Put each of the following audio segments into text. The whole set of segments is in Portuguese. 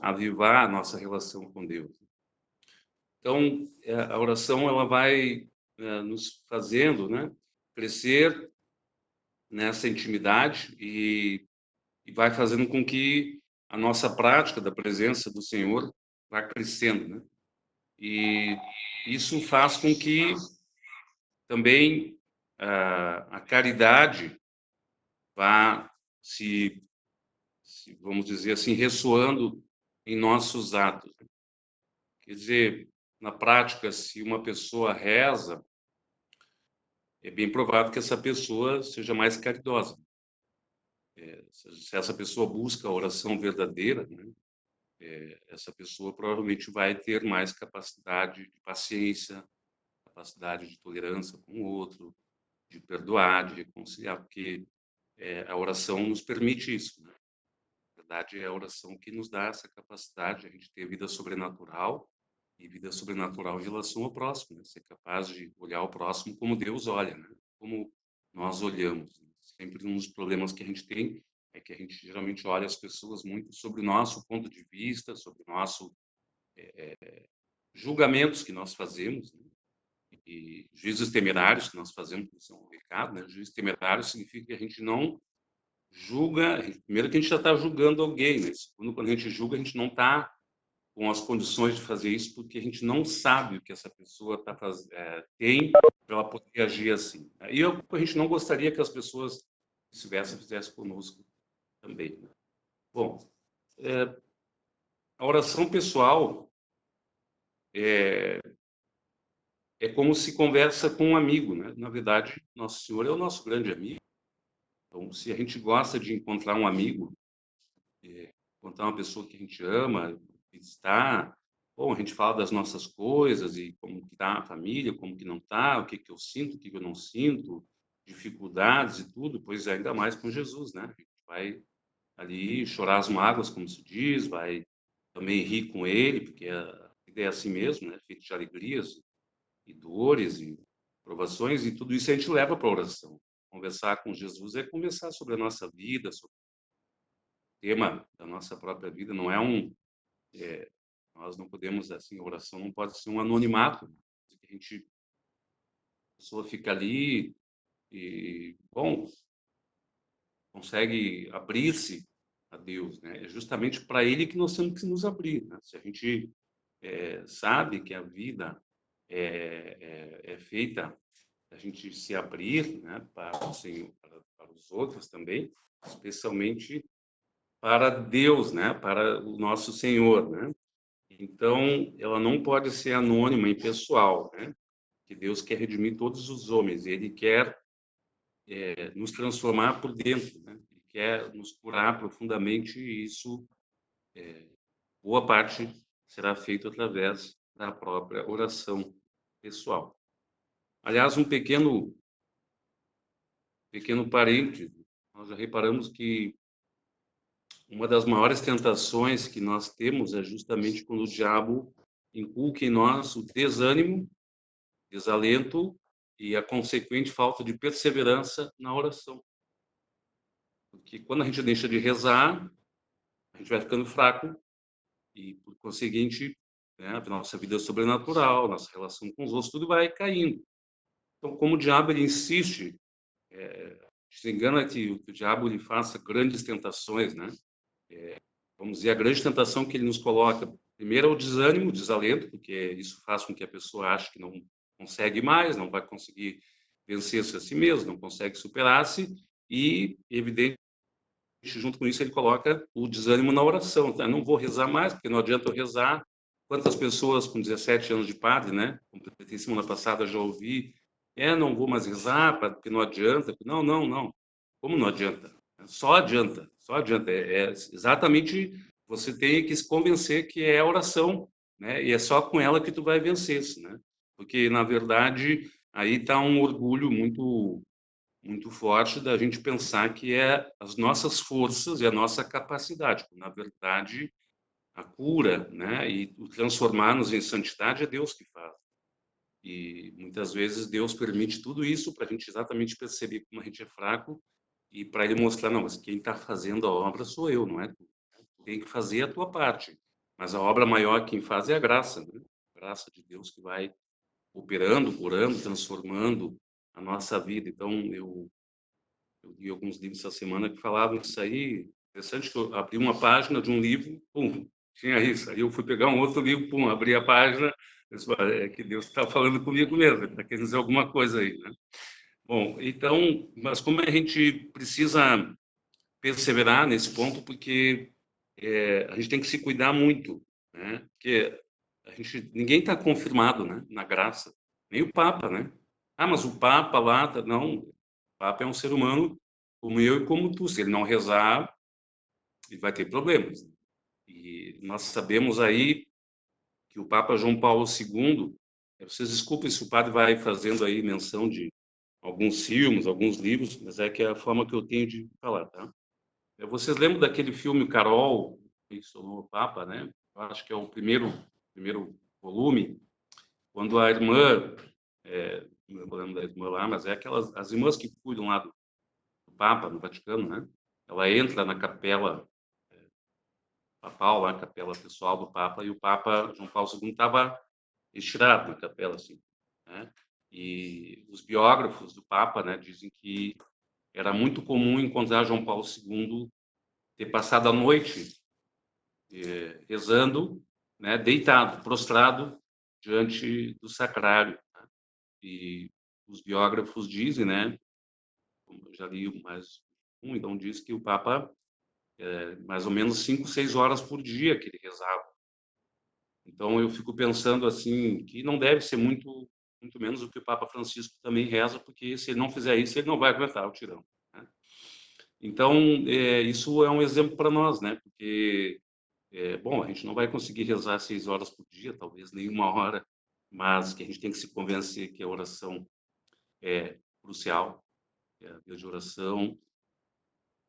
avivar a nossa relação com Deus. Então, a oração ela vai nos fazendo, né, crescer nessa intimidade e vai fazendo com que a nossa prática da presença do Senhor vá crescendo, né? E isso faz com que também a caridade vá vamos dizer assim, ressoando em nossos atos. Quer dizer, na prática, se uma pessoa reza, é bem provável que essa pessoa seja mais caridosa. Se essa pessoa busca a oração verdadeira, né, essa pessoa provavelmente vai ter mais capacidade de paciência, capacidade de tolerância com o outro, de perdoar, de reconciliar, porque a oração nos permite isso, né? Na verdade, é a oração que nos dá essa capacidade de a gente ter vida sobrenatural e vida sobrenatural em relação ao próximo, né? Ser capaz de olhar o próximo como Deus olha, né? Como nós olhamos, né? Sempre um dos problemas que a gente tem é que a gente geralmente olha as pessoas muito sobre o nosso ponto de vista, sobre o nosso julgamentos que nós fazemos, né? E juízos temerários que nós fazemos, isso é um recado, né? Juízo temerário significa que a gente não julga, primeiro que a gente já está julgando alguém, né? Segundo, quando a gente julga, a gente não está com as condições de fazer isso, porque a gente não sabe o que essa pessoa tem para ela poder agir assim. E a gente não gostaria que as pessoas fizessem conosco também, né? Bom, a oração pessoal é como se conversa com um amigo, né? Na verdade, Nosso Senhor é o nosso grande amigo. Então, se a gente gosta de encontrar um amigo, encontrar uma pessoa que a gente ama, visitar, bom, a gente fala das nossas coisas e como que tá a família, como que não tá, o que que eu sinto, o que que eu não sinto, dificuldades e tudo, pois é, ainda mais com Jesus, né? A gente vai ali chorar as mágoas, como se diz, vai também rir com ele, porque a vida é assim mesmo, né? Feita de alegrias e dores e provações, e tudo isso a gente leva para a oração. Conversar com Jesus é conversar sobre a nossa vida, sobre o tema da nossa própria vida, não é nós não podemos, assim, a oração não pode ser um anonimato, né? Que a pessoa fica ali e, bom, consegue abrir-se a Deus, né? É justamente para Ele que nós temos que nos abrir, né? Se a gente sabe que a vida é feita a gente se abrir, né, para o Senhor, para os outros também, especialmente para Deus, né, para o nosso Senhor, né? Então, ela não pode ser anônima e pessoal, né? Que Deus quer redimir todos os homens, Ele quer nos transformar por dentro, né? Ele quer nos curar profundamente e isso, boa parte, será feito através da própria oração pessoal. Aliás, um pequeno parêntese, nós já reparamos que uma das maiores tentações que nós temos é justamente quando o diabo inculca em nós o desânimo, desalento e a consequente falta de perseverança na oração. Porque quando a gente deixa de rezar, a gente vai ficando fraco e, por conseguinte, né, a nossa vida sobrenatural, nossa relação com os outros, tudo vai caindo. Então, como o diabo ele insiste, se engana que o diabo lhe faça grandes tentações, né? Vamos dizer, a grande tentação que ele nos coloca, primeiro é o desânimo, o desalento, porque isso faz com que a pessoa ache que não consegue mais, não vai conseguir vencer-se a si mesmo, não consegue superar-se, e, evidente, junto com isso, ele coloca o desânimo na oração. Tá? Não vou rezar mais, porque não adianta eu rezar. Quantas pessoas com 17 anos de padre, né? Completei semana passada, já ouvi, não vou mais rezar, porque não adianta. Não, não, não. Como não adianta? Só adianta, só adianta. É exatamente, você tem que se convencer que é a oração, né? E é só com ela que tu vai vencer-se, né? Porque, na verdade, aí está um orgulho muito forte da gente pensar que é as nossas forças e a nossa capacidade. Na verdade, a cura, né, e o transformar-nos em santidade é Deus que faz. E muitas vezes Deus permite tudo isso para a gente exatamente perceber como a gente é fraco e para Ele mostrar, não, mas quem está fazendo a obra sou eu, não é tu. tem que fazer a tua parte, mas a obra maior quem faz é a graça, né? A graça de Deus que vai operando, curando, transformando a nossa vida. Então, eu li alguns livros essa semana que falavam isso aí. Interessante que eu abri uma página de um livro, pum, tinha isso. Aí eu fui pegar um outro livro, pum, abri a página, eu disse, é que Deus está falando comigo mesmo, está querendo dizer alguma coisa aí, né? Bom, então, mas como a gente precisa perseverar nesse ponto, porque a gente tem que se cuidar muito, né? Porque ninguém está confirmado, né, na graça, nem o Papa, né? Ah, mas o Papa lá, não, o Papa é um ser humano como eu e como tu. Se ele não rezar, ele vai ter problemas. E nós sabemos aí que o Papa João Paulo II, vocês desculpem se o padre vai fazendo aí menção de alguns filmes, alguns livros, mas é que é a forma que eu tenho de falar, tá? Vocês lembram daquele filme Carol, que sonou o Papa, né? Eu acho que é o primeiro volume, quando a irmã, não lembro da irmã lá, mas é aquelas, as irmãs que cuidam lá do Papa, no Vaticano, né? Ela entra na capela papal, lá, a capela pessoal do Papa, e o Papa João Paulo II estava estirado na capela, assim, né? E os biógrafos do Papa, né, dizem que era muito comum encontrar João Paulo II ter passado a noite rezando, né, deitado, prostrado diante do sacrário, né? E os biógrafos dizem, né, como eu já li mais um, então diz que o Papa mais ou menos 5, 6 horas por dia que ele rezava. Então eu fico pensando assim que não deve ser muito menos do que o Papa Francisco também reza, porque se ele não fizer isso, ele não vai aguentar o tirão, né? Então, isso é um exemplo para nós, né? Porque bom, a gente não vai conseguir rezar 6 horas por dia, talvez nem 1 hora, mas que a gente tem que se convencer que a oração é crucial, que a vida de oração,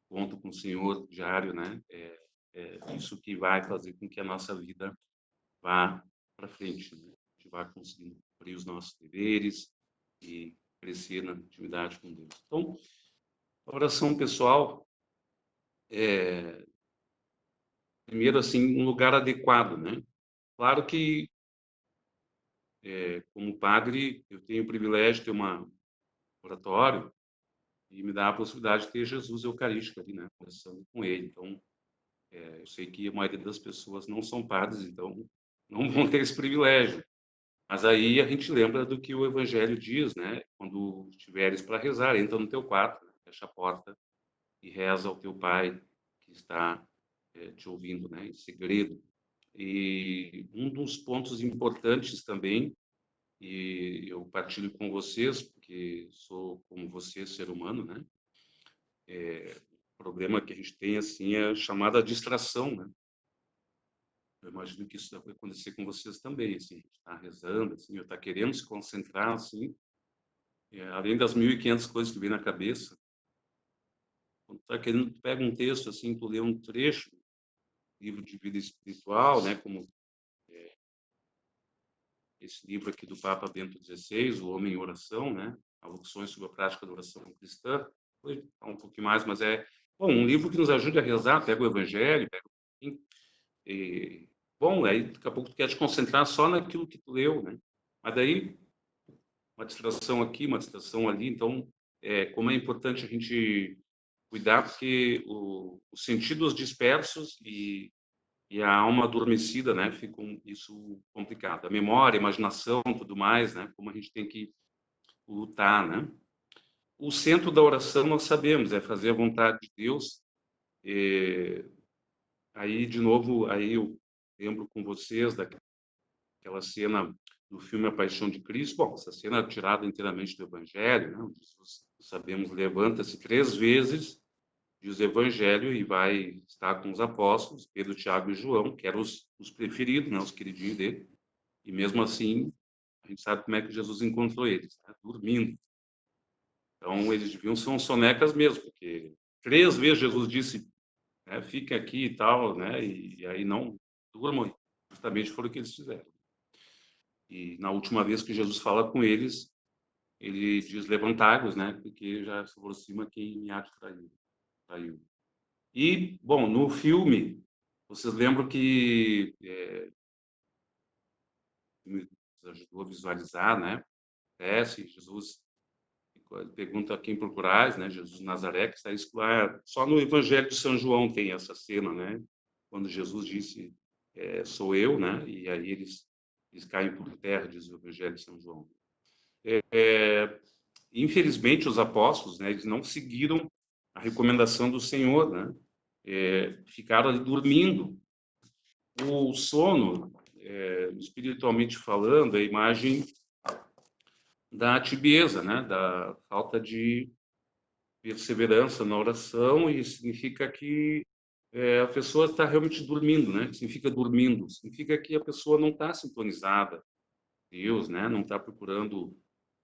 conto com o Senhor diário, né? É isso que vai fazer com que a nossa vida vá para frente, né? A gente vai conseguindo cumprir os nossos deveres e crescer na intimidade com Deus. Então, a oração pessoal é, primeiro, assim, um lugar adequado, né? Claro que como padre, eu tenho o privilégio de ter um oratório e me dá a possibilidade de ter Jesus Eucarístico ali, né, conversando com ele. Então, eu sei que a maioria das pessoas não são padres, então não vão ter esse privilégio. Mas aí a gente lembra do que o Evangelho diz, né? Quando estiveres para rezar, entra no teu quarto, né, fecha a porta e reza ao teu Pai que está te ouvindo, né, em segredo. E um dos pontos importantes também, e eu partilho com vocês, porque sou como você, ser humano, né? O problema que a gente tem, assim, é a chamada distração, né? Eu imagino que isso vai acontecer com vocês também, assim, a gente está rezando, assim, eu está querendo se concentrar, assim, além das 1.500 coisas que vem na cabeça, quando está querendo, tu pega um texto, assim, tu lê um trecho, livro de vida espiritual, né, como esse livro aqui do Papa Bento XVI, O Homem em Oração, né? Aluções sobre a prática da oração cristã. Foi um pouquinho mais, mas bom, um livro que nos ajude a rezar, pega o Evangelho, pega bom, aí daqui a pouco tu quer te concentrar só naquilo que tu leu, né? Mas daí uma distração aqui, uma distração ali, então como é importante a gente cuidar, porque os sentidos dispersos e a alma adormecida, né? Ficam isso complicado. A memória, a imaginação, tudo mais, né? Como a gente tem que lutar, né? O centro da oração nós sabemos é fazer a vontade de Deus. Aí de novo, aí eu lembro com vocês daquela cena do filme A Paixão de Cristo. Bom, essa cena é tirada inteiramente do Evangelho, né? Onde Jesus, sabemos, levanta-se 3 vezes, diz o Evangelho, e vai estar com os apóstolos, Pedro, Tiago e João, que eram os preferidos, né, os queridinhos dele. E mesmo assim, a gente sabe como é que Jesus encontrou eles, né? Dormindo. Então, eles deviam ser uns sonecas mesmo, porque 3 vezes Jesus disse, né, fiquem aqui e tal, né? E aí não durmam. Justamente foi o que eles fizeram. E na última vez que Jesus fala com eles, ele diz, levantai-vos, né? Porque já se aproxima quem me há de trair. Traiu. E, bom, no filme, Vocês lembram que me ajudou a visualizar, né? Desce, Jesus pergunta a quem procurais, né? Jesus de Nazaré, que está isso lá. Só no Evangelho de São João tem essa cena, né? Quando Jesus disse, sou eu, né? E aí eles caem por terra, diz o Evangelho de São João. Infelizmente, os apóstolos, né? Eles não seguiram a recomendação do Senhor, né? Ficaram ali dormindo. O sono, espiritualmente falando, é a imagem da tibieza, né? Da falta de perseverança na oração, e significa que a pessoa está realmente dormindo, né? Significa dormindo, significa que a pessoa não está sintonizada com Deus, né? Não está procurando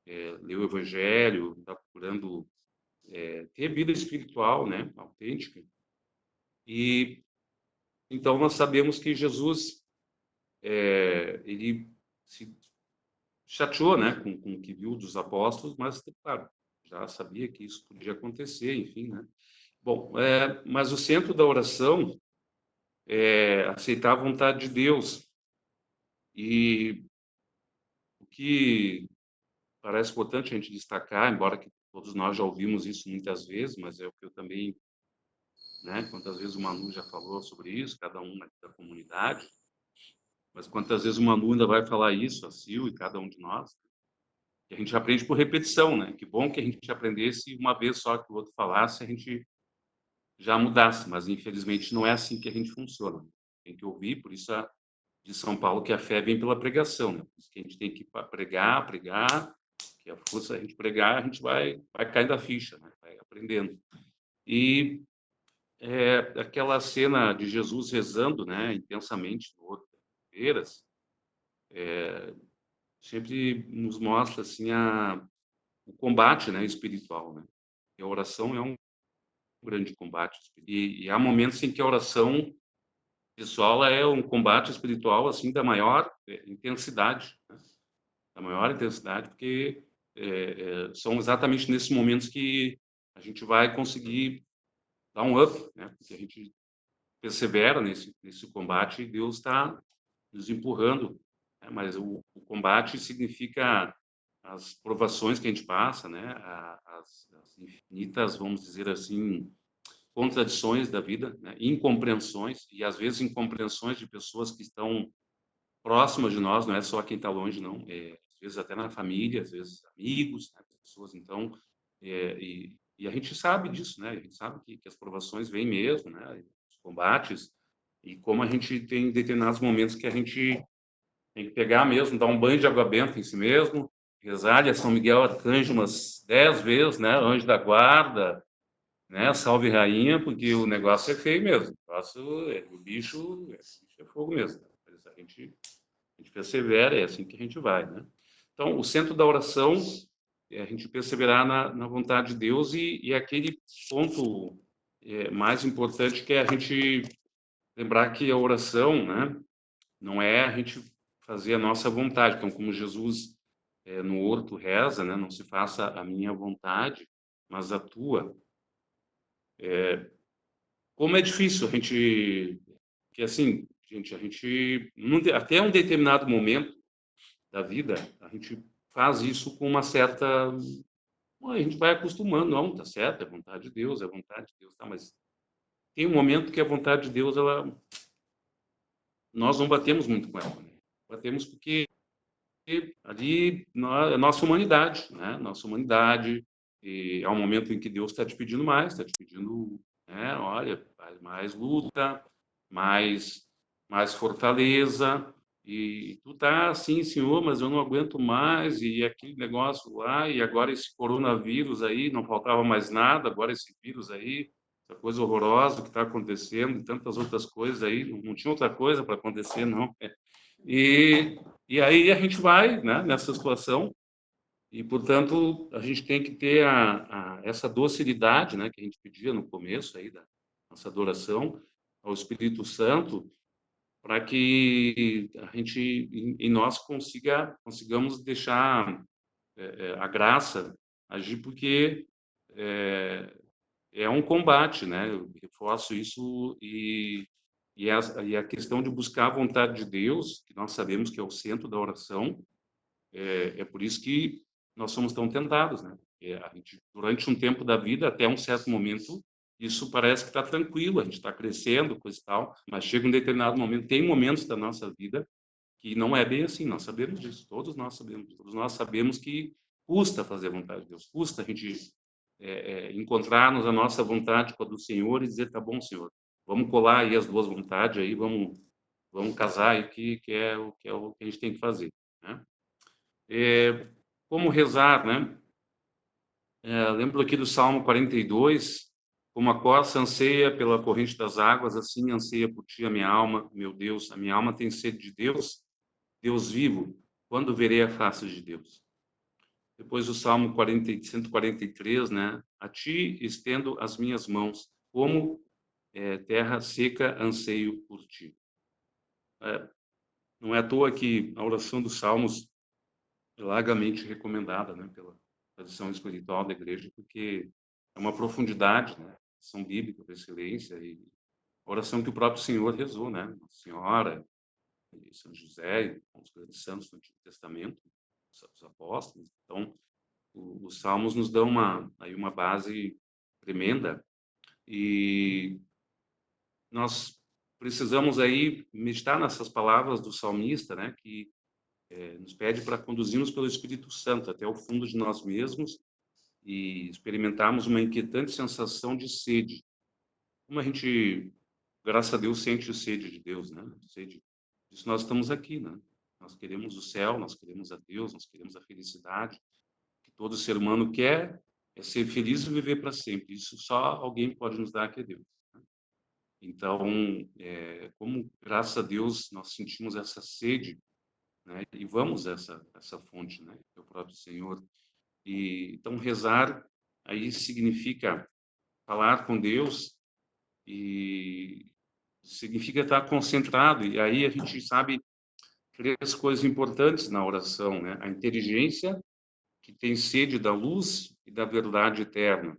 ler o Evangelho, não está procurando ter vida espiritual, né? Autêntica. E então nós sabemos que Jesus ele se chateou, né? Com o que viu dos apóstolos, mas claro, já sabia que isso podia acontecer, enfim, né? Bom, mas o centro da oração aceitar a vontade de Deus. E o que parece importante a gente destacar, embora que todos nós já ouvimos isso muitas vezes, mas é o que eu também, né, quantas vezes o Manu já falou sobre isso, cada um da comunidade, mas quantas vezes o Manu ainda vai falar isso, a Sil e cada um de nós, que a gente aprende por repetição, né? Que bom que a gente aprendesse uma vez só que o outro falasse, a gente já mudasse, mas infelizmente não é assim que a gente funciona. Tem que ouvir, por isso de São Paulo, que a fé vem pela pregação, né? Por isso que a gente tem que pregar, pregar, que a força a gente pregar, a gente vai caindo a ficha, né? Vai aprendendo. E aquela cena de Jesus rezando, né, intensamente no Horto das Oliveiras, sempre nos mostra assim o combate, né, espiritual, né? E a oração é um grande combate. E há momentos em que a oração pessoal é um combate espiritual assim da maior intensidade, né? A maior intensidade, porque são exatamente nesses momentos que a gente vai conseguir dar um up, né? Porque a gente persevera nesse combate e Deus está nos empurrando, né? Mas o combate significa as provações que a gente passa, né? As infinitas, vamos dizer assim, contradições da vida, né? Incompreensões, e às vezes incompreensões de pessoas que estão próximas de nós, não é só quem está longe, não. Às vezes até na família, às vezes amigos, né, pessoas. Então, e a gente sabe disso, né? A gente sabe que as provações vêm mesmo, né? Os combates, e como a gente tem determinados momentos que a gente tem que pegar mesmo, dar um banho de água benta em si mesmo, rezar a São Miguel Arcanjo umas 10 vezes, né? Anjo da guarda, né? Salve rainha, porque o negócio é feio mesmo. O bicho é fogo mesmo. A gente persevera, é assim que a gente vai, né? Então, o centro da oração é a gente perseverar na vontade de Deus, e aquele ponto mais importante, que é a gente lembrar que a oração, né, não é a gente fazer a nossa vontade. Então, como Jesus no horto reza, né, não se faça a minha vontade, mas a tua. Como é difícil a gente, que assim, gente, a gente até um determinado momento da vida, a gente faz isso com uma certa. Bom, a gente vai acostumando, não, tá certo, é vontade de Deus, é vontade de Deus, tá, mas tem um momento que a vontade de Deus, nós não batemos muito com ela, né? Batemos porque ali é nossa humanidade, né? Nossa humanidade, e é um momento em que Deus está te pedindo mais, está te pedindo, né? Olha, mais luta, mais, mais fortaleza, e tu tá assim, Senhor, mas eu não aguento mais, e aquele negócio lá, e agora esse coronavírus aí, não faltava mais nada, agora esse vírus aí, essa coisa horrorosa que está acontecendo, e tantas outras coisas aí, não tinha outra coisa para acontecer, não. E, e aí a gente vai, né, nessa situação, e, portanto, a gente tem que ter essa docilidade, né, que a gente pedia no começo aí da nossa adoração ao Espírito Santo, para que a gente, em nós, consigamos deixar a graça agir, porque é um combate, né? Eu reforço isso, e a questão de buscar a vontade de Deus, que nós sabemos que é o centro da oração, é por isso que nós somos tão tentados, né? A gente, durante um tempo da vida, até um certo momento, isso parece que está tranquilo, a gente está crescendo, coisa e tal, mas chega um determinado momento, tem momentos da nossa vida que não é bem assim, nós sabemos disso, todos nós sabemos que custa fazer a vontade de Deus, custa a gente encontrarmos a nossa vontade com a do Senhor e dizer, tá bom, Senhor, vamos colar aí as duas vontades aí, vamos casar aí, que é o que a gente tem que fazer, né? Como rezar, né? Lembro aqui do Salmo 42, como a corça anseia pela corrente das águas, assim anseia por ti a minha alma, meu Deus, a minha alma tem sede de Deus, Deus vivo, quando verei a face de Deus? Depois o Salmo 143, né? A ti estendo as minhas mãos, como terra seca anseio por ti. Não é à toa que a oração dos Salmos é largamente recomendada, né, pela tradição espiritual da igreja, porque é uma profundidade, né? São bíblica por excelência e a oração que o próprio Senhor rezou, né? Nossa Senhora, e São José, e os grandes santos do Antigo Testamento, os apóstolos. Então, os Salmos nos dão uma base tremenda e nós precisamos aí meditar nessas palavras do salmista, né? Que nos pede para conduzirmos pelo Espírito Santo até o fundo de nós mesmos e experimentarmos uma inquietante sensação de sede. Como a gente, graças a Deus, sente sede de Deus, né? Sede. Isso nós estamos aqui, né? Nós queremos o céu, nós queremos a Deus, nós queremos a felicidade. Que todo ser humano quer é ser feliz e viver para sempre. Isso só alguém pode nos dar, que é Deus, né? Então, como graças a Deus nós sentimos essa sede, né? E vamos a essa fonte, né? Que é o próprio Senhor. E então rezar aí significa falar com Deus e significa estar concentrado. E aí a gente sabe três coisas importantes na oração, né? A inteligência, que tem sede da luz e da verdade eterna.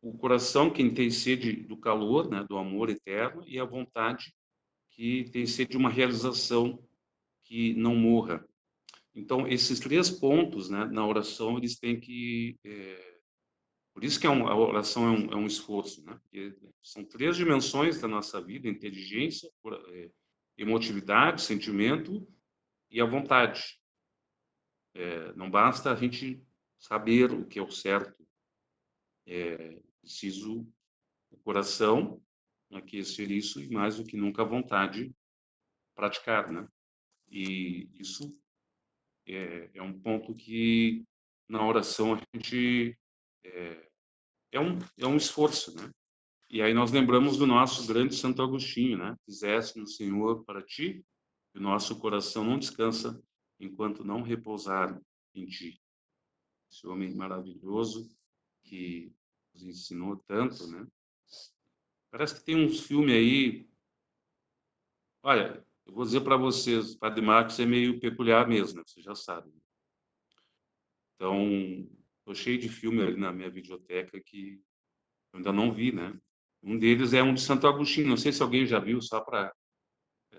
O coração, que tem sede do calor, né? Do amor eterno. E a vontade, que tem sede de uma realização que não morra. Então, esses três pontos, né, na oração, eles têm que por isso que a oração é um esforço, né? Porque são três dimensões da nossa vida: inteligência, emotividade, sentimento e a vontade. Não basta a gente saber o que é o certo, preciso o coração aquecer isso e, mais do que nunca, a vontade praticar, né? E isso é um ponto que na oração a gente é um esforço, né? E aí nós lembramos do nosso grande Santo Agostinho, né? Fizeste no Senhor para ti, e o nosso coração não descansa enquanto não repousar em ti. Esse homem maravilhoso que nos ensinou tanto, né? Parece que tem uns filmes aí. Olha, eu vou dizer para vocês, Padre Marcos é meio peculiar mesmo, né? Você já sabe. Então, estou cheio de filme ali na minha videoteca que eu ainda não vi, né? Um deles é um de Santo Agostinho. Não sei se alguém já viu, só para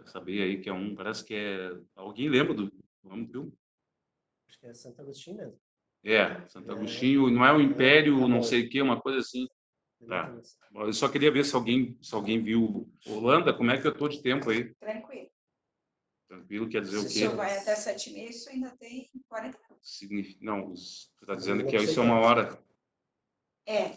saber aí que é um, parece que é. Alguém lembra do nome do filme? Acho que é Santo Agostinho mesmo. Santo Agostinho, não é o Império, não sei o quê, uma coisa assim. Tá. Exatamente. Eu só queria ver se alguém viu. Holanda, como é que eu tô de tempo aí? Tranquilo. Tranquilo, quer dizer Se o o senhor quê? vai até 7h30, isso ainda tem 40 minutos. Não, você está dizendo que isso é uma hora.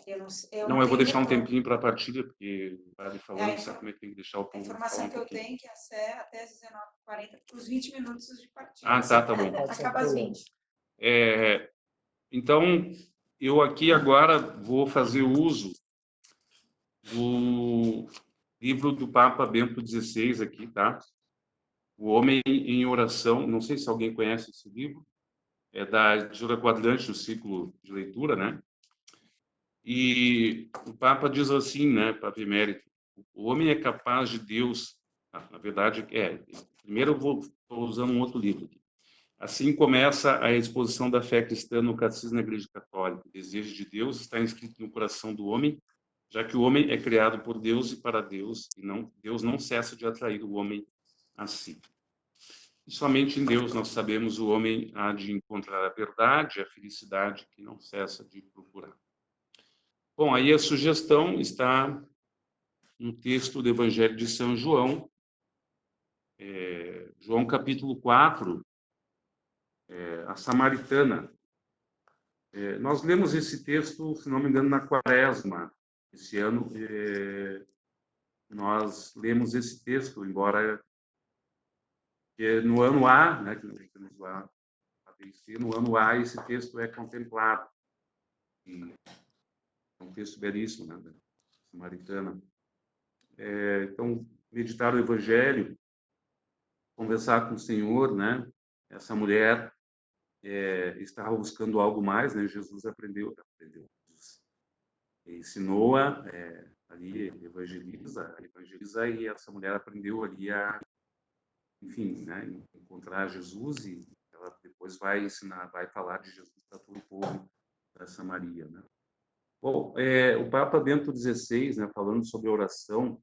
Eu não sei. Não, eu vou deixar um tempinho para a partilha, porque o padre falou, É, não sabe como é que tem que deixar o A povo falar informação um que eu pouquinho. tenho é que até às 19h40, os 20 minutos de partida. Ah, tá bom. Acaba às 20. Então, eu aqui agora vou fazer uso do livro do Papa Bento XVI aqui, tá? O Homem em Oração. Não sei se alguém conhece esse livro. É da editora Quadrante, o ciclo de leitura, né? E o Papa diz assim, né, Papa Emérito: o homem é capaz de Deus. Na verdade, primeiro eu estou usando um outro livro aqui. Assim começa a exposição da fé cristã no Catecismo da Igreja Católica. O desejo de Deus está inscrito no coração do homem já que o homem é criado por Deus e para Deus, e Deus não cessa de atrair o homem a si. E somente em Deus nós sabemos o homem há de encontrar a verdade, a felicidade que não cessa de procurar. Bom, aí a sugestão está no texto do Evangelho de São João, João capítulo 4, a Samaritana. Nós lemos esse texto, se não me engano, na Quaresma. Esse ano, nós lemos esse texto, embora no ano A, né, que nós temos lá, no ano A, esse texto é contemplado. E é um texto belíssimo, né, da Samaritana. Então, meditar o Evangelho, conversar com o Senhor, né? Essa mulher estava buscando algo mais, né? Jesus aprendeu, ensinou-a ali, evangeliza, e essa mulher aprendeu ali a, enfim, né? Encontrar Jesus, e ela depois vai ensinar, vai falar de Jesus para todo o povo da Samaria, né? Bom, o Papa Bento XVI, né? Falando sobre oração,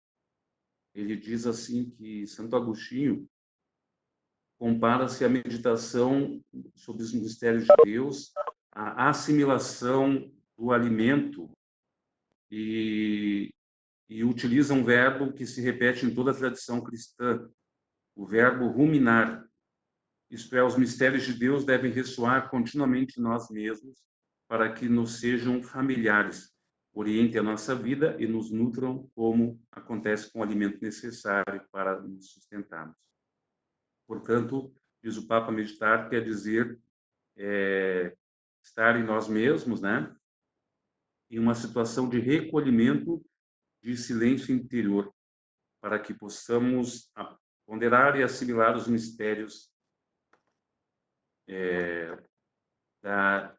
ele diz assim que Santo Agostinho compara-se a meditação sobre os mistérios de Deus, a assimilação do alimento, e utiliza um verbo que se repete em toda a tradição cristã, o verbo ruminar. Isto é, os mistérios de Deus devem ressoar continuamente em nós mesmos para que nos sejam familiares, orientem a nossa vida e nos nutram como acontece com o alimento necessário para nos sustentarmos. Portanto, diz o Papa, meditar quer dizer estar em nós mesmos, né? Em uma situação de recolhimento, de silêncio interior, para que possamos ponderar e assimilar os mistérios da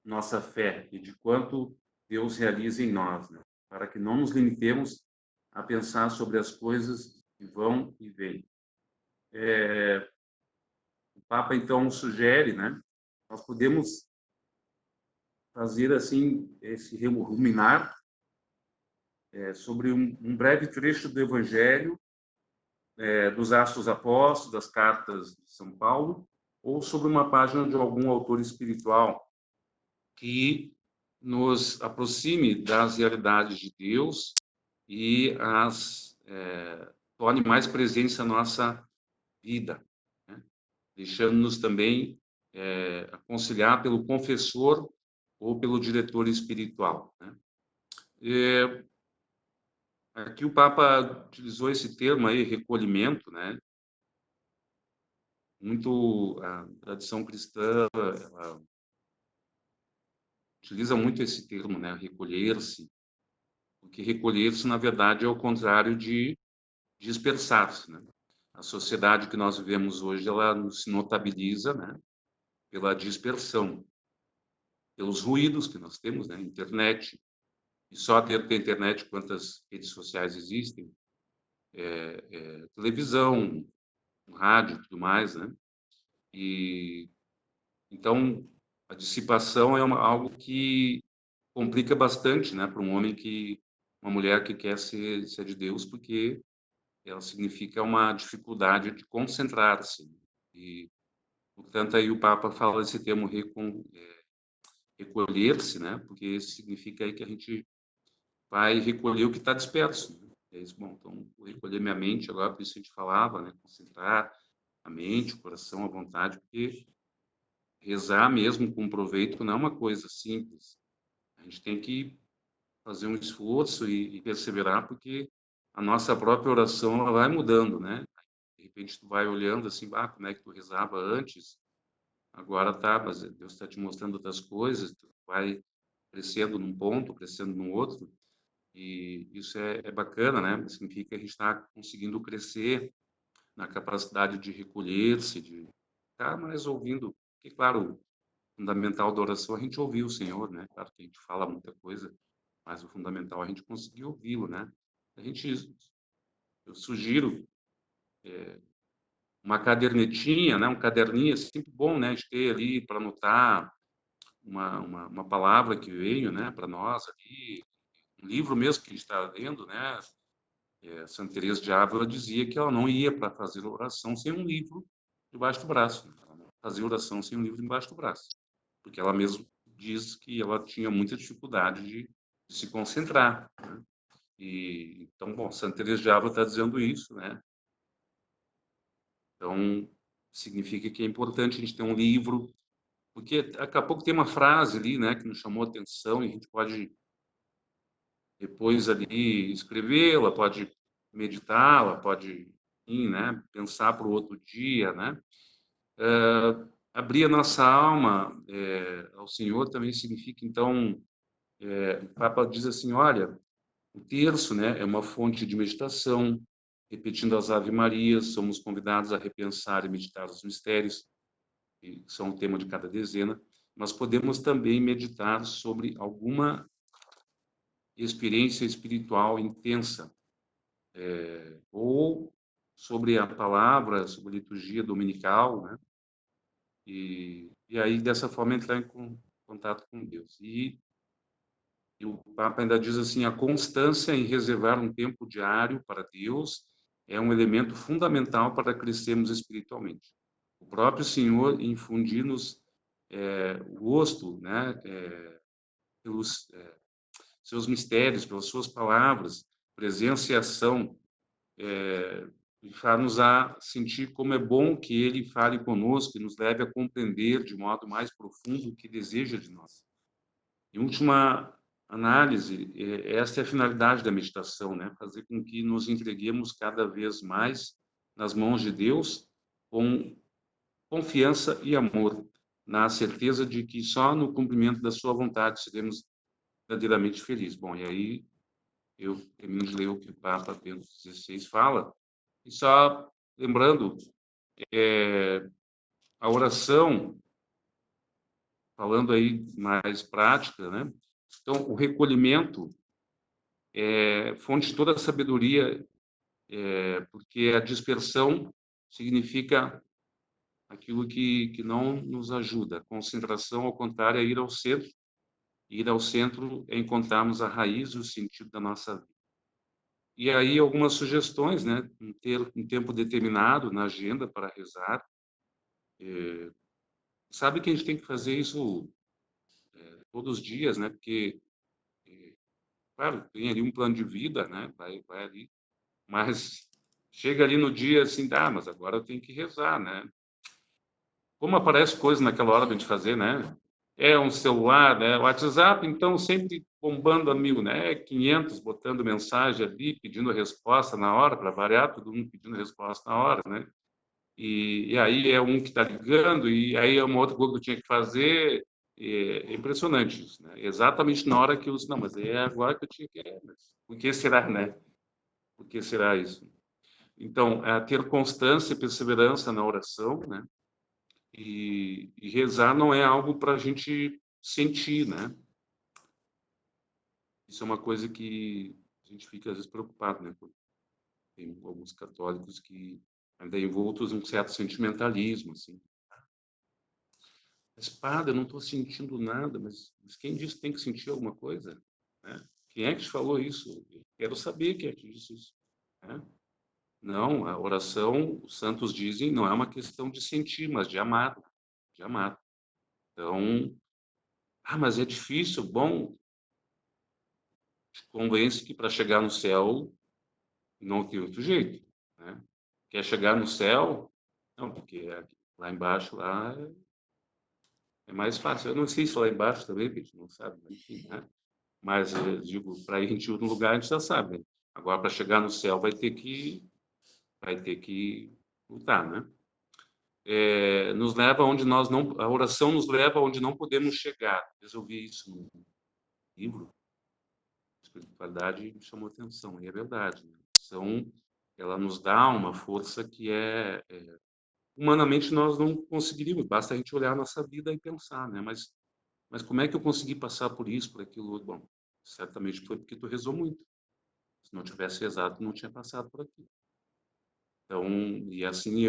nossa fé e de quanto Deus realiza em nós, né? Para que não nos limitemos a pensar sobre as coisas que vão e vêm. O Papa, então, sugere, né? Nós podemos fazer, assim, esse ruminar sobre um breve trecho do Evangelho, dos Atos Apóstolos, das cartas de São Paulo, ou sobre uma página de algum autor espiritual que nos aproxime das realidades de Deus e as torne mais presentes na nossa vida, né? Deixando-nos também aconselhar pelo confessor ou pelo diretor espiritual, né? Aqui o Papa utilizou esse termo aí, recolhimento, né? Muito a tradição cristã, ela utiliza muito esse termo, né? Recolher-se, porque recolher-se, na verdade, é o contrário de dispersar-se, né? A sociedade que nós vivemos hoje, ela se notabiliza, né? Pela dispersão, pelos ruídos que nós temos, né? Internet, e só ter internet, quantas redes sociais existem, televisão, rádio, tudo mais, né? E então a dissipação é algo que complica bastante, né, para uma mulher que quer ser de Deus, porque ela significa uma dificuldade de concentrar-se. E portanto aí o Papa fala esse termo recolher-se, né? Porque isso significa aí que a gente vai recolher o que está disperso, né? É isso, bom, então vou recolher minha mente agora, por isso a gente falava, né? Concentrar a mente, o coração, a vontade, porque rezar mesmo com proveito não é uma coisa simples. A gente tem que fazer um esforço e perseverar, porque a nossa própria oração ela vai mudando, né? De repente tu vai olhando assim, como é que tu rezava antes? Agora tá, mas Deus está te mostrando outras coisas, tu vai crescendo num ponto, crescendo num outro, e isso é bacana, né? Significa que a gente está conseguindo crescer na capacidade de recolher-se, de estar mais ouvindo, porque, claro, o fundamental da oração é a gente ouvir o Senhor, né? Claro que a gente fala muita coisa, mas o fundamental é a gente conseguir ouvi-lo, né? Eu sugiro uma cadernetinha, né? Um caderninho, é sempre bom, né? De ter ali para anotar uma palavra que veio, né? Para nós ali, livro mesmo que a gente está lendo, né? Santa Teresa de Ávila dizia que ela não ia para fazer oração sem um livro debaixo do braço. Ela não fazia oração sem um livro debaixo do braço, porque ela mesma diz que ela tinha muita dificuldade de se concentrar, né? E então, bom, Santa Teresa de Ávila está dizendo isso, né? Então, significa que é importante a gente ter um livro, porque daqui a pouco tem uma frase ali, né, que nos chamou a atenção e a gente pode depois ali escrevê-la, pode meditá-la, pode, enfim, né, pensar para o outro dia, né? Abrir a nossa alma ao Senhor também significa, então, o Papa diz assim, olha, o terço, né, é uma fonte de meditação, repetindo as Ave Marias, somos convidados a repensar e meditar os mistérios, que são o tema de cada dezena, mas podemos também meditar sobre alguma experiência espiritual intensa, ou sobre a palavra, sobre a liturgia dominical, né? E aí, dessa forma, entrar em contato com Deus. E o Papa ainda diz assim, a constância em reservar um tempo diário para Deus é um elemento fundamental para crescermos espiritualmente. O próprio Senhor infundir-nos o gosto, né, pelos seus mistérios, pelas suas palavras, presença e ação, e faz-nos a sentir como é bom que Ele fale conosco e nos leve a compreender de modo mais profundo o que deseja de nós. Em última análise, esta é a finalidade da meditação, né? Fazer com que nos entreguemos cada vez mais nas mãos de Deus, com confiança e amor, na certeza de que só no cumprimento da sua vontade seremos verdadeiramente felizes. Bom, e aí eu termino de ler o que o Papa Bento XVI fala, e só lembrando, a oração, falando aí mais prática, né? Então, o recolhimento é fonte de toda a sabedoria, porque a dispersão significa aquilo que não nos ajuda. A concentração, ao contrário, é ir ao centro. Ir ao centro é encontrarmos a raiz e o sentido da nossa vida. E aí algumas sugestões, né? Ter um tempo determinado na agenda para rezar. Sabe que a gente tem que fazer isso todos os dias, né? Porque, claro, tem ali um plano de vida, né? Vai ali, mas chega ali no dia assim, mas agora eu tenho que rezar, né? Como aparece coisa naquela hora para a gente fazer, né? É um celular, né? WhatsApp, então, sempre bombando a mil, né? 500 botando mensagem ali, pedindo resposta na hora, para variar, todo mundo pedindo resposta na hora, né? E aí é um que está ligando, e aí é uma outra coisa que eu tinha que fazer. É impressionante isso, né? Exatamente na hora que eu... Não, mas é agora que eu tinha que... Mas por que será, né? Por que será isso? Então, é ter constância e perseverança na oração, né? E rezar não é algo para a gente sentir, né? Isso é uma coisa que a gente fica às vezes preocupado, né? Tem alguns católicos que ainda envoltos em um certo sentimentalismo, assim. Mas, padre, eu não estou sentindo nada, mas quem disse que tem que sentir alguma coisa? Né? Quem é que te falou isso? Eu quero saber quem é que disse isso. Né? Não, a oração, os santos dizem, não é uma questão de sentir, mas de amar. De amar. Então, mas é difícil. Bom, te convence que para chegar no céu não tem outro jeito, né? Quer chegar no céu? Não, porque lá embaixo lá é mais fácil. Eu não sei se lá embaixo também, a gente não sabe, mas enfim, né? Mas eu digo, para ir em outro lugar a gente já sabe, né? Agora para chegar no céu vai ter que lutar, né? Nos leva onde nós não, a oração nos leva onde não podemos chegar. Eu vi isso no livro, espiritualidade, me chamou atenção, e é verdade, né? Ela nos dá uma força que humanamente nós não conseguiríamos, basta a gente olhar a nossa vida e pensar, né? Mas como é que eu consegui passar por isso, por aquilo? Bom, certamente foi porque tu rezou muito. Se não tivesse rezado, tu não tinha passado por aquilo. Então, e assim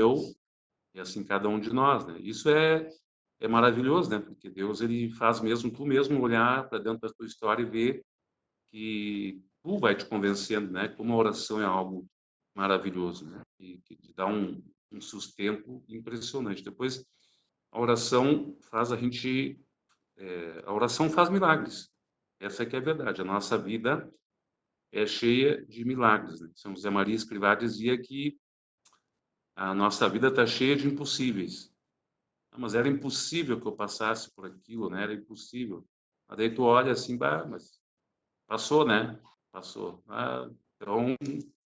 e assim cada um de nós, né? Isso é maravilhoso, né? Porque Deus, ele faz mesmo tu mesmo olhar para dentro da tua história e ver que tu vai te convencendo, né? Como a oração é algo maravilhoso, né? E que te dá um sustento impressionante. Depois, a oração faz a oração faz milagres. Essa é que é a verdade. A nossa vida é cheia de milagres, né? São José Maria Escrivá dizia que a nossa vida está cheia de impossíveis. Ah, mas era impossível que eu passasse por aquilo, né? Era impossível. Mas daí tu olha assim, bah, mas passou, né? Passou. Ah, então,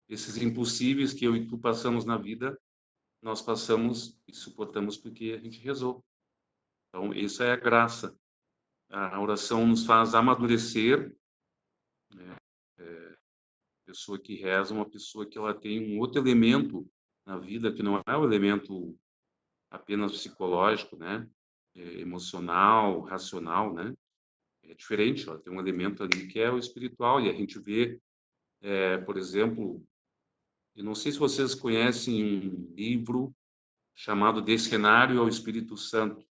esses impossíveis que eu e tu passamos na vida, nós passamos e suportamos porque a gente rezou. Então, isso é a graça. A oração nos faz amadurecer, né? A pessoa que reza, uma pessoa que ela tem um outro elemento na vida, que não é o elemento apenas psicológico, né? Emocional, racional, né? É diferente, ela tem um elemento ali que é o espiritual, e a gente vê, por exemplo, eu não sei se vocês conhecem um livro chamado De Cenário ao Espírito Santo,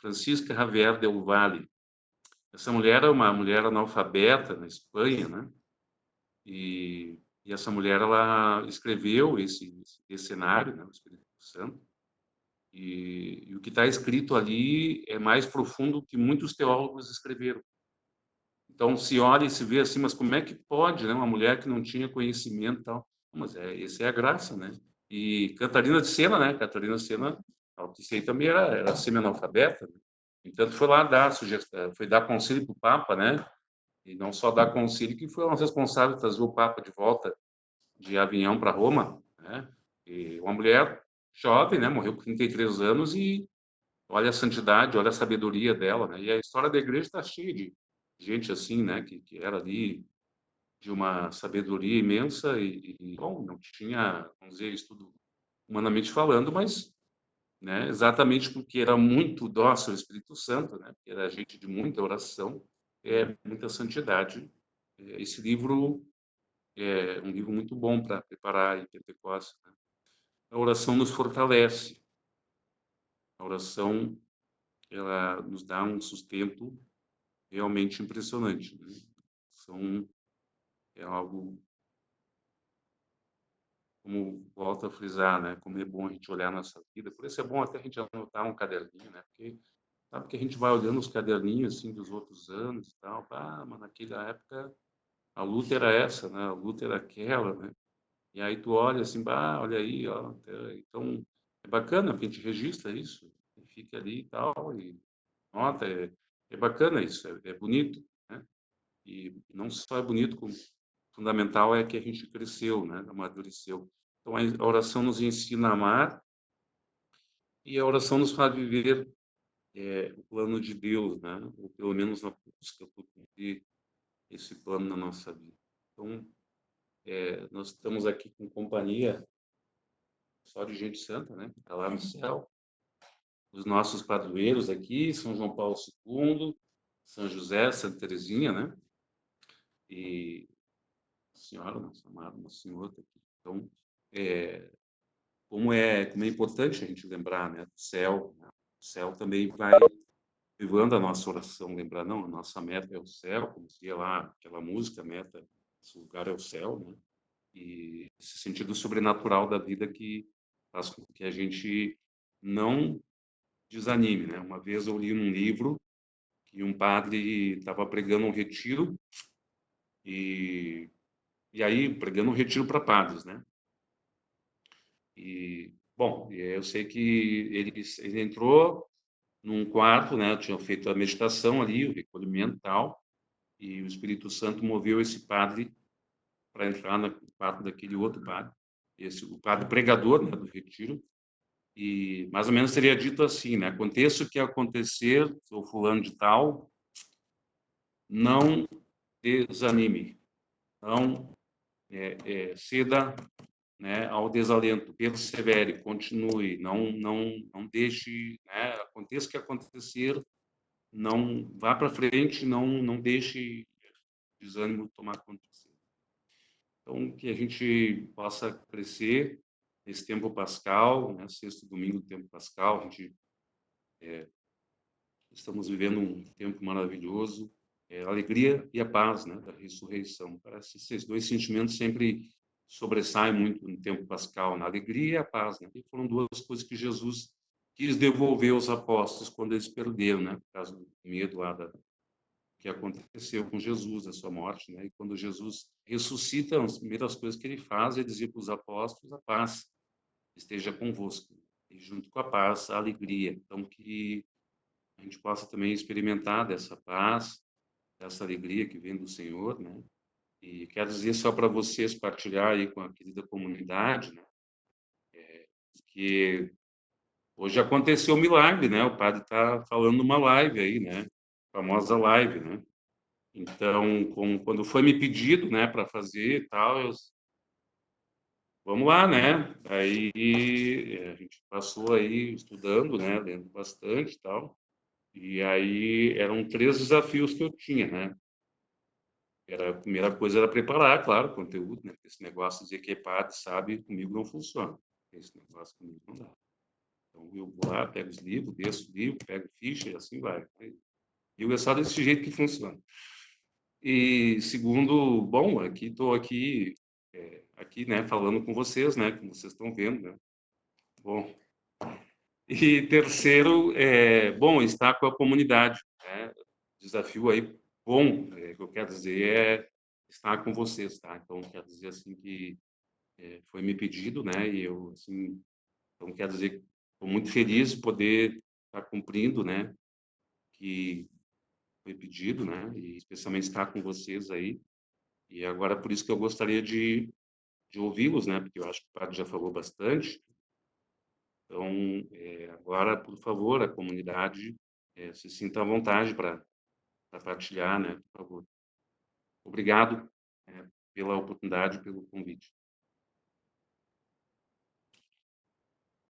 Francisca Javier del Valle. Essa mulher é uma mulher analfabeta na Espanha, né? E essa mulher, ela escreveu esse cenário, né, o Espírito Santo, e o que está escrito ali é mais profundo que muitos teólogos escreveram. Então, se olha e se vê assim, mas como é que pode, né, uma mulher que não tinha conhecimento e tal? Mas essa é a graça, né? E Catarina de Sena, né? Catarina de Sena, ao que sei, também era semi-analfabeta, né? Entanto, foi lá dar sugestão, foi dar conselho para o Papa, né? E não só dar conselho, que foi o responsável de trazer o Papa de volta de Avignon para Roma, né? E uma mulher jovem, né? Morreu com 33 anos e olha a santidade, olha a sabedoria dela, né? E a história da igreja está cheia de gente assim, né? Que era ali de uma sabedoria imensa bom, não tinha, vamos dizer, estudo humanamente falando, mas, né? Exatamente porque era muito dócil ao Espírito Santo, né? Era gente de muita oração, muita santidade. Esse livro é um livro muito bom para preparar em Pentecostes, né? A oração nos fortalece. A oração, ela nos dá um sustento realmente impressionante, né? São, é algo, como volto a frisar, né? Como é bom a gente olhar a nossa vida. Por isso é bom até a gente anotar um caderninho, né? Porque sabe que a gente vai olhando os caderninhos assim dos outros anos e tal. Ah, mas naquela época a luta era essa, né? A luta era aquela, né? E aí tu olha assim, bah, olha aí, ó. Então, é bacana, porque a gente registra isso, e fica ali e tal, e nota, é bacana isso, é bonito, né? E não só é bonito, como fundamental é que a gente cresceu, né? Amadureceu. Então, a oração nos ensina a amar e a oração nos faz viver o plano de Deus, né? Ou pelo menos na busca por cumprir esse plano na nossa vida. Então, nós estamos aqui com companhia só de gente santa, né? Está lá no céu. Os nossos padroeiros aqui, São João Paulo II, São José, Santa Teresinha, né? E a senhora, nossa amada, nossa senhora tá aqui. Então, como é importante a gente lembrar, né, do céu, né? O céu também vai vivando a nossa oração, lembrar, não, a nossa meta é o céu, como dizia lá aquela música, a meta, esse lugar é o céu, né? E esse sentido sobrenatural da vida que faz com que a gente não desanime, né? Uma vez eu li num livro que um padre estava pregando um retiro e, e aí pregando um retiro para padres, né? E bom, eu sei que ele entrou num quarto, né? Tinha feito a meditação ali, o recolhimento e tal, e o Espírito Santo moveu esse padre para entrar no quarto daquele outro padre, o padre pregador, né, do retiro. E mais ou menos teria dito assim, né? Aconteça o que acontecer, sou fulano de tal, não desanime, não ceda, né, ao desalento, persevere, continue, não deixe, né? Aconteça o que acontecer, não vá para frente, não deixe desânimo tomar conta de você. Então, que a gente possa crescer nesse tempo pascal, né? Sexto domingo do tempo pascal, a gente estamos vivendo um tempo maravilhoso, a alegria e a paz, né, da ressurreição. Parece que esses dois sentimentos sempre sobressaem muito no tempo pascal, na alegria e a paz, né? E foram duas coisas que Jesus quis devolver aos apóstolos quando eles perderam, né, por causa do medo lá que aconteceu com Jesus, a sua morte, né? E quando Jesus ressuscita, as primeiras coisas que ele faz é dizer para os apóstolos: a paz esteja convosco. E junto com a paz, a alegria. Então, que a gente possa também experimentar dessa paz, dessa alegria que vem do Senhor, né? E quero dizer só para vocês partilhar aí com a querida comunidade, né? Que hoje aconteceu um milagre, né? O padre está falando numa live aí, né? Famosa live, né? Então, quando foi me pedido, né, para fazer e tal, vamos lá, né? Aí a gente passou aí estudando, né, lendo bastante e tal. E aí eram 3 desafios que eu tinha, né? A primeira coisa era preparar, claro, o conteúdo, né? Esse negócio de dizer que é padre, sabe, comigo não funciona. Esse negócio comigo não dá. Então eu vou lá, pego os livros, desço o livro, pego ficha e assim vai. E é só desse jeito que funciona. E segundo, bom, estou aqui, aqui, né, falando com vocês, né, como vocês estão vendo, né? Bom, e terceiro, bom, estar com a comunidade, né? Desafio aí, bom, que eu quero dizer é estar com vocês, tá? Então, quero dizer assim que foi me pedido, né? E eu, assim, então quero dizer que estou muito feliz de poder estar cumprindo, né? Que foi pedido, né? E especialmente estar com vocês aí. E agora, por isso que eu gostaria de ouvi-los, né? Porque eu acho que o padre já falou bastante. Então, agora, por favor, a comunidade se sinta à vontade para partilhar, né? Por favor. Obrigado, pela oportunidade, pelo convite.